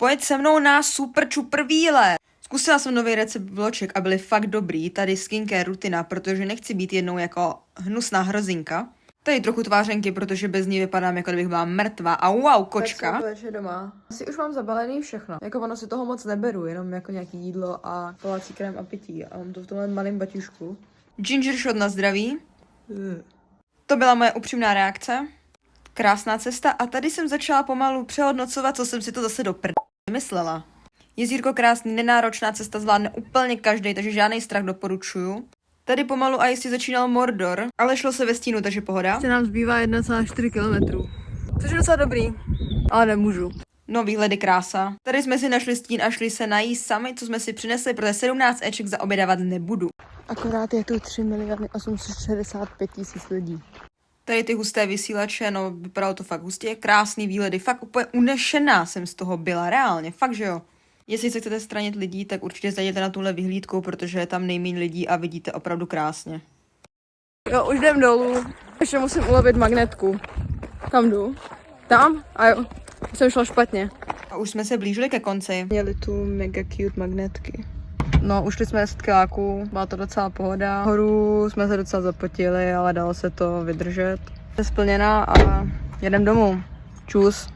Pojď se mnou na super čupr výlet. Zkusila jsem nový recept vloček a byly fakt dobrý. Tady skincare rutina, protože nechci být jednou jako hnusná hrozinka. Tady trochu tvářenky, protože bez ní vypadám, jako kdybych byla mrtvá. A wow, kočka. Večer doma. Asi už mám zabalený všechno. Jako ono si toho moc neberu, jenom jako nějaký jídlo a kolácí krém a pití. A mám to v tomhle malém baťušku. Ginger shot na zdraví. To byla moje upřímná reakce. Krásná cesta a tady jsem začala pomalu přehodnocovat, co jsem si to zase do myslela. Jezírko krásný, nenáročná cesta, zvládne úplně každý, takže žádný strach doporučuju. Tady pomalu a jistě začínal Mordor, ale šlo se ve stínu, takže pohoda. Ještě nám zbývá 1,4 km. Což je docela dobrý, ale nemůžu. No výhledy krása. Tady jsme si našli stín a šli se najíst sami, co jsme si přinesli, protože 17 eček zaobědávat nebudu. Akorát je tu 3 865 000 lidí. Tady ty husté vysílače, no vypadalo to fakt hustě, krásný výhledy, fakt úplně unešená jsem z toho byla, reálně, fakt že jo. Jestli se chcete stranit lidí, tak určitě zajděte na tuhle vyhlídku, protože je tam nejméně lidí a vidíte opravdu krásně. Jo, už jdem dolů. Ještě musím ulovit magnetku. Kam jdu? Tam? A jo, jsem šla špatně. A už jsme se blížili ke konci. Měli tu mega cute magnetky. No, ušli jsme 10 kiláků, byla to docela pohoda. Horu jsme se docela zapotili, ale dalo se to vydržet. Je splněná a jedem domů. Čus.